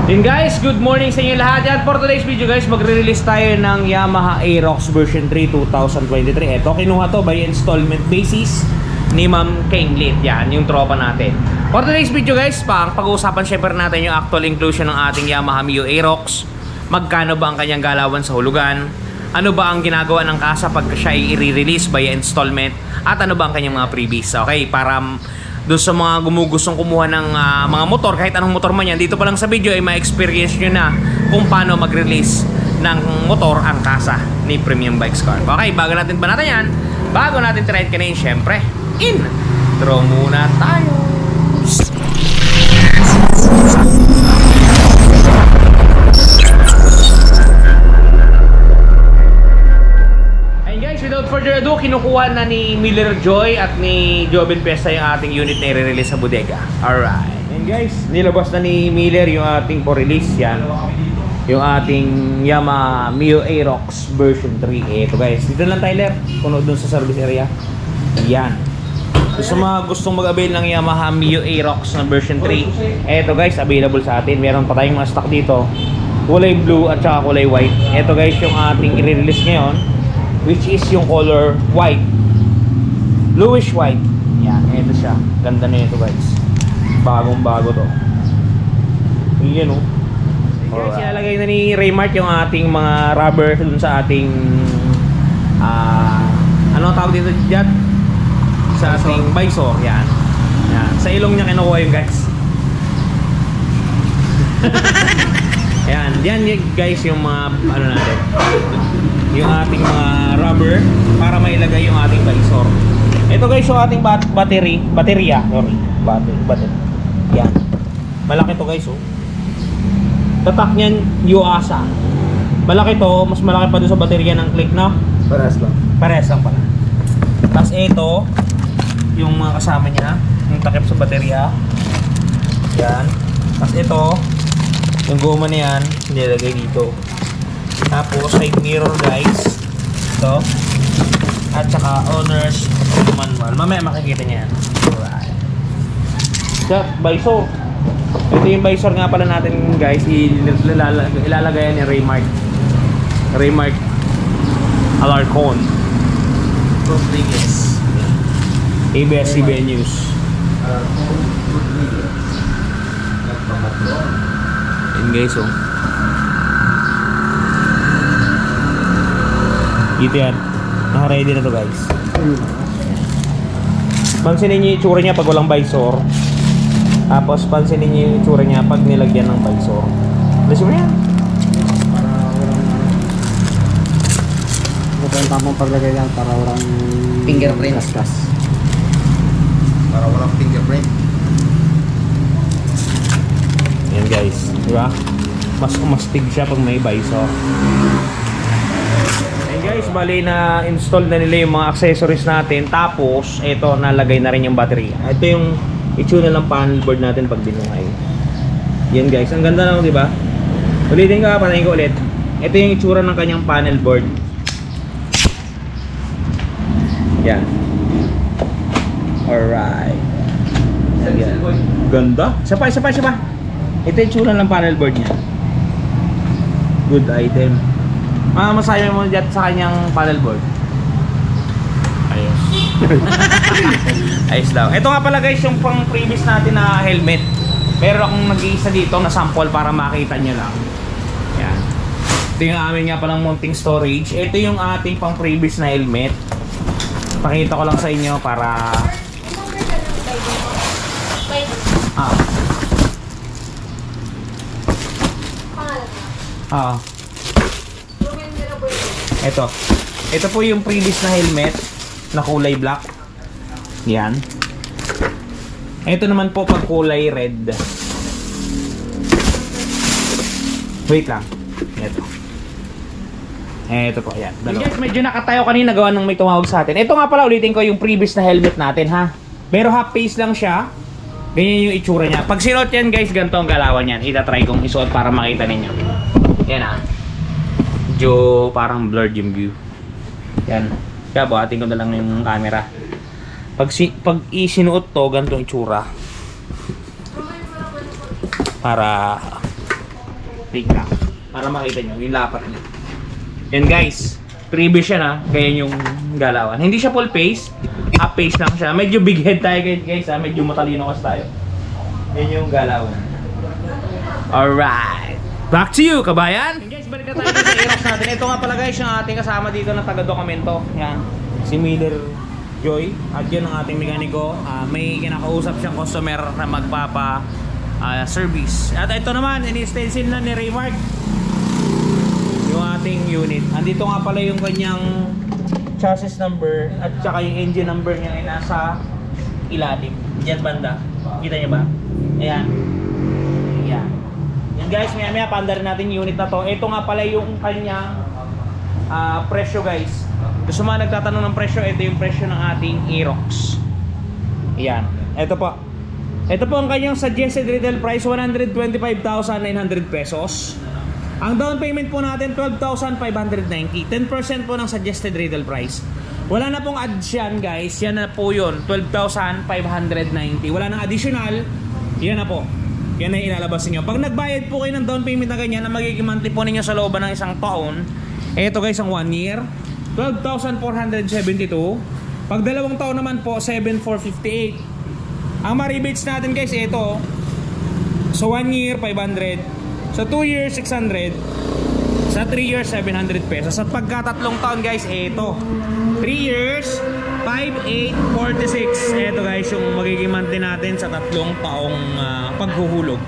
Yun guys, good morning sa inyo lahat. Yan, for today's video guys, magre-release tayo ng Yamaha Aerox version 3 2023. Ito, kinuha to by installment basis ni Ma'am Kinglit. Yan, yung tropa natin. For today's video guys, pag-uusapan syempre natin yung actual inclusion ng ating Yamaha Mio Aerox. Magkano ba ang kanyang galawan sa hulugan? Ano ba ang ginagawa ng kasa pag siya ay i-release via installment? At ano ba ang kanyang mga freebies? Okay, para doon sa mga gustong kumuha ng mga motor, kahit anong motor man yan, dito pa lang sa video ay ma-experience nyo na kung paano mag-release ng motor ang kasa ni Premium Bikes Corp. Okay, bago natin yan, bago natin try kanayin, syempre, intro muna tayo. Without further ado, kinukuha na ni Miller Joy at ni Joven Pesta yung ating unit na i-release sa bodega. Alright. And guys, nilabas na ni Miller yung ating for-release. Yan. Yung ating Yamaha Mio Aerox version 3. Ito guys. Dito lang Tyler. Puno dun sa service area. Yan. So, sa mga gustong mag-avail ng Yamaha Mio Aerox na version 3, ito guys, available sa atin. Meron pa tayong mga stock dito. Kulay blue at saka kulay white. Ito guys, yung ating i-release ngayon, which is yung color white, bluish white. Yan, ito siya. Ganda na ito guys. Bagong bago to. Yan o. Guys, ilalagay na ni Raymart yung ating mga rubber dun sa ating ano tawag dito dyan? Sa ating visor. Yan. Yan. Sa ilong niya kinukuha yung guys. Yan. Yan guys yung mga ano natin, yung ating mga rubber para mailagay yung ating visor. Ito guys yung ating baterya. Sorry, battery. Yan. Malaki to guys oh. Tatak niyan Yuasa. Malaki to, mas malaki pa doon sa baterya ng Click na. Parehas lang. Parehas lang pala. Tapos ito yung mga kasama niya, yung takip sa baterya. Yan. Tapos ito yung goma niyan, nilagay dito. Tapos side mirror guys, ito, at saka owner's manual. Mamaya makikita niya yan. Alright. So, visor. Ito yung visor nga pala natin guys, ilalagay ni Raymart Alarcon Rodriguez, ABS-CBN News. Yan guys oh. Dito yan. Naka-ready na to guys. Pansinin nyo yung itsura niya pag walang visor. Tapos pansinin nyo yung itsura niya pag nilagyan ng visor. Lasin mo yan. Para walang ito yung tamang paglagay yan para walang fingerprint. kaskas. Para walang fingerprint. Yan guys. Diba? Mas umastig siya pag may visor. Guys, bali na install na nila yung mga accessories natin. Tapos, ito, nalagay na rin yung battery. Ito yung itsura ng panel board natin pag binuhay. Yan guys, ang ganda na, di ba? Ulitin ka, patayin ko ulit. Ito yung itsura ng kanyang panel board. Yan. Alright. Yan. Ganda. Isa pa. Ito yung itsura ng panel board niya. Good item. Masasabi mo dyan sa kanyang panel board. Ayos. Ayos daw. Ito nga pala guys yung pang previous natin na helmet. Pero akong nag-iisa dito na sample para makita nyo lang. Yan. Ito yung amin nga palang mounting storage. Ito yung ating pang previous na helmet. Pakita ko lang sa inyo para Ito po yung previous na helmet na kulay black. Yan. Ito naman po pag kulay red. Wait lang. Ito po, yan. Guys, medyo nakatayo kanina gawa ng may tumawag sa atin. Ito nga pala, ulitin ko yung previous na helmet natin ha. Pero half face lang siya. Ganyan yung itsura niya. Pag sinuot yan guys, ganito ang galawan yan. Itatry kong isuot para makita ninyo. Yan ha. Medyo parang blurred yung view. Yan. Kaya buhatin ko na lang yung camera. Pag isinuot to, ganito yung itsura. Para take lang. Para makita nyo, yung lapat niya. Yan guys, previous siya na, kaya yung galawan. Hindi siya full face, half face lang siya. Medyo big head tayo guys ha, medyo matalino kasi tayo. Yan yung galawan. Alright, back to you kabayan! And guys, balik na tayo sa Aerox natin. Ito nga pala guys, yung ating kasama dito na taga-dokumento. Yan, si Miller Joy. At yun ang ating mekaniko. May kinakausap siyang customer na magpapa service. At ito naman, in-stencil na ni Raymark yung ating unit. Andito nga pala yung kanyang chassis number at saka yung engine number niya ay nasa ilalim. Diyan banda. Kita niyo ba? Ayan. Ayan. Yan guys, maya paandar natin yung unit na to. Ito nga pala yung kanyang presyo guys. Gusto mga nagtatanong ng presyo, ito yung presyo ng ating Aerox. Ayan. Ito po. Ito po ang kanyang suggested retail price, 125,900 pesos. Ang down payment po natin, 12,590. 10% po ng suggested retail price. Wala na pong ads yan guys. Yan na po yun, 12,590. Wala nang additional. Yan na po. Yan na ilalabas niyo. Pag nagbayad po kayo ng down payment na ganyan, na magiging monthly po ninyo sa looban ng isang taon, ito guys ang 1 year, 12,472. Pag 2 taon naman po, 7,458. Ang ma-rebates natin guys, ito. So 1 year, 500. Sa 2 years, 600. Sa 3 years, 700 pesos. At pagka 3 taon guys, ito. 3 years, 5,846. Ito guys, yung magiging monthly natin sa 3 taong paghuhulog.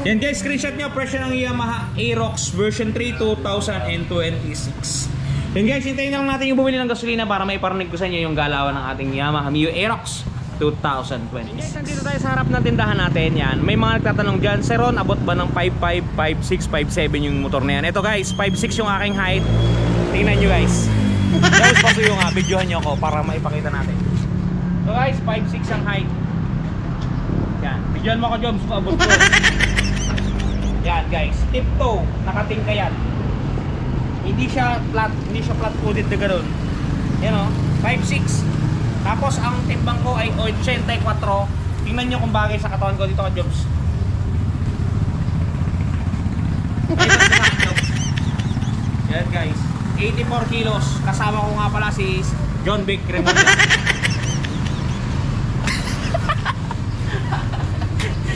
Yan guys, screenshot nyo. Presyo ng Yamaha Aerox version 3 2026. Yan guys, hintayin lang natin yung bumili ng gasolina para may parinig ko sa inyo yung galawan ng ating Yamaha Mio Aerox 2020. Guys, nandito tayo sa harap ng tindahan natin. Yan. May mga nagtatanong dyan, Sir Ron, abot ba ng 5'5", 5'6", 5'7" yung motor na yan? Ito guys, 5'6" yung aking height. Tingnan nyo guys. Guys, pasuyo nga, videohan nyo ako para maipakita natin. So guys, 5'6" ang height. Yan. Videohan mo ako, Jobs, abot ko. Yan guys, tiptoe, nakatingka yan. Hindi siya flat-footed na gano'n. Yan o, 5'6". Tapos ang timbang ko ay 84. Tingnan nyo kung bagay sa katawan ko dito ka Jobs. Yan guys, 84 kilos. Kasama ko nga pala si John Vic Remulla.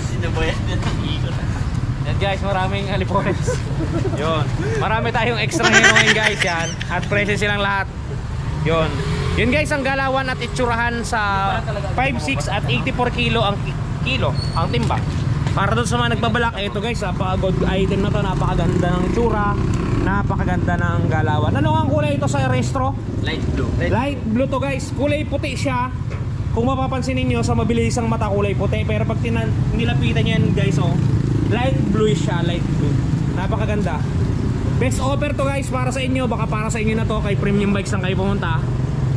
Sinabayas na ng ikot. Yan guys, maraming alipones. Yun, marami tayong extra hero ngayon guys yan. At presyo silang lahat. Yun. Yun guys, ang galawan at itsurahan sa 5'6" at 84 kilo ang timbang. Para doon sa mga nagbabalak, ito guys, napaka-good item na to. Napakaganda ng itsura, napakaganda ng galawan. Ano ang kulay ito sa restro? Light blue. Light blue to guys. Kulay puti siya. Kung mapapansin niyo sa mabilisang mata, kulay puti. Pero pag nilapitan niyo yan guys, oh, light blue siya, light blue. Napakaganda. Best offer to guys para sa inyo. Baka para sa inyo na to, kay Premium Bikes lang kayo pumunta.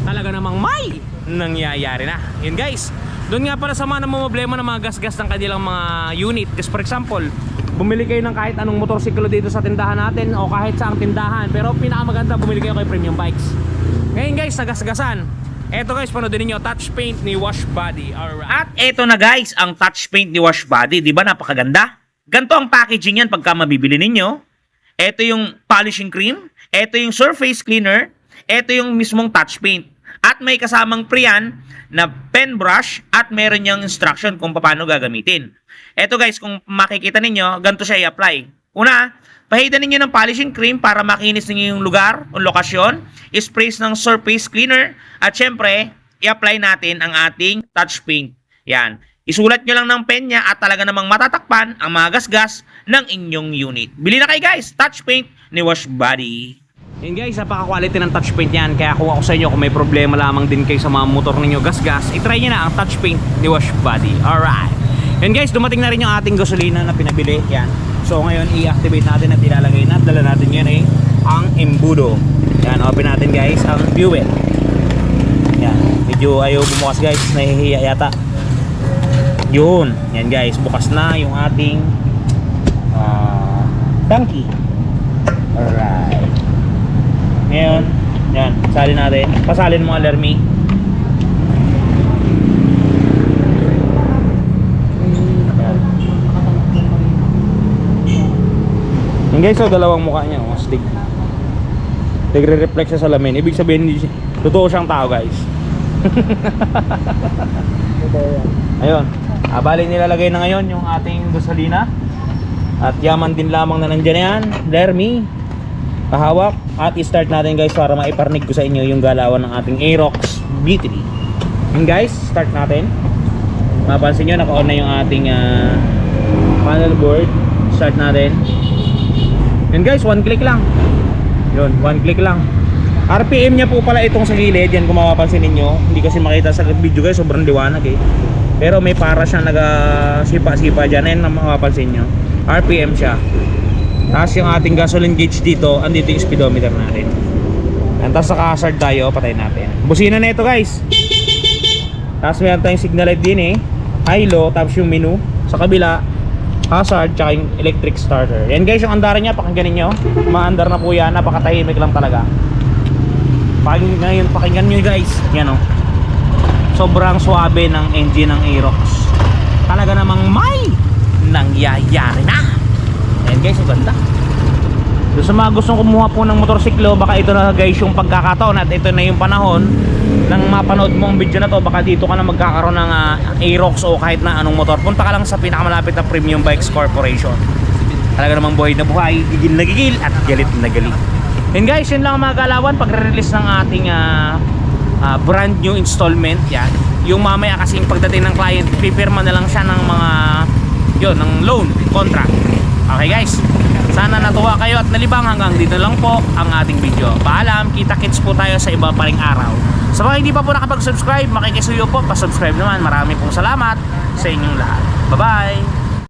Talaga namang may nangyayari na. Yun guys, doon nga para sa mga namumblema ng mga gas-gas ng kanilang mga unit. Kasi for example, bumili kayo ng kahit anong motorsiklo dito sa tindahan natin o kahit saang tindahan, pero pinakamaganda bumili kayo kay Premium Bikes. Ngayon guys, nagasgasan. Eto guys, panoodin niyo, touch paint ni Wash Body. Alright. At eto na guys, ang touch paint ni Wash Body. Di ba napakaganda? Ganto ang packaging yan pagka mabibili ninyo. Eto yung polishing cream, eto yung surface cleaner, eto yung mismong touch paint. At may kasamang pre-yan na pen brush at meron niyang instruction kung paano gagamitin. Eto guys, kung makikita ninyo, ganito siya i-apply. Una, pahidan ninyo ng polishing cream para makinis ninyo yung lugar o lokasyon. Sprays ng surface cleaner. At syempre, i-apply natin ang ating touch paint. Yan. Isulat nyo lang ng pen niya at talaga namang matatakpan ang mga gasgas ng inyong unit. Bili na kayo guys, touch paint ni Wash Body. Yan guys, napaka-quality ng touch paint yan. Kaya kung ako sa inyo, kung may problema lamang din kayo sa mga motor ninyo gas-gas, itry nyo na ang touch paint ni Wash Body. Alright. Yan guys, dumating na rin yung ating gasolina na pinabili. Yan. So ngayon, i-activate natin at ilalagay na. Dala natin yan ang embudo. Yan, open natin guys ang fuel. Yan. Medyo ayaw bumukas guys. Nahihiya yata. Yun. Yan guys, bukas na yung ating tanki. Alright. Ngayon, yan, salin natin. Pasalin mo alarmi. Yan. Yung guys, so dalawang mukha niya, oh, astig. Nagre-reflect sa salamin. Ibig sabihin, totoo siyang tao, guys. Ayun. Bali nilalagay na ngayon yung ating gasolina. At yaman din lamang na nandyan yan. Dermy. Pahawak. At i-start natin guys para maiparnig ko sa inyo yung galawan ng ating Aerox B3. Yun guys, start natin. Mapansin nyo, naka-on na yung ating panel board. Start natin. Yun guys, one click lang. Yun, one click lang. RPM niya po pala itong sa gilid. Yan kung mapapansin ninyo. Hindi kasi makita sa video guys, sobrang liwanag eh. Pero may para siyang sipa-sipa dyan. Yan ang mapapansin nyo. RPM siya. Tapos yung ating gasoline gauge dito, andito yung speedometer natin. And tapos naka hazard tayo, patay natin. Busina na ito guys. Tapos meron tayong signal light din eh. High, low, tapos yung menu. Sa kabila, hazard, tsaka yung electric starter. Yan guys, yung andar niya, pakinggan nyo. Maandar na po yan, napakatahimik lang talaga. Pakinggan nyo guys. Yan o. Sobrang suabe ng engine ng Aerox. Talaga namang may nangyayari na. Ayan guys, ang ganda. So, sa mga gustong kumuha po ng motorsiklo, baka ito na guys yung pagkakataon at ito na yung panahon nang mapanood mo ang video na to. Baka dito ka na magkakaroon ng Aerox o kahit na anong motor. Punta ka lang sa pinakamalapit na Premium Bikes Corporation. Talaga namang buhay na buhay, gigil na gigil at galit na galit. And guys, yun lang ang mga galawan pagre-release ng ating brand new installment. Yan. Yung mamaya kasing pagdating ng client, pipirma na lang siya ng mga ng loan contract. Okay guys, sana natuwa kayo at nalibang. Hanggang dito lang po ang ating video. Paalam, kita-kits po tayo sa iba pa ring araw. Sa mga hindi pa po nakapag-subscribe, makikisuyo po, pa-subscribe naman. Marami pong salamat sa inyong lahat. Bye-bye!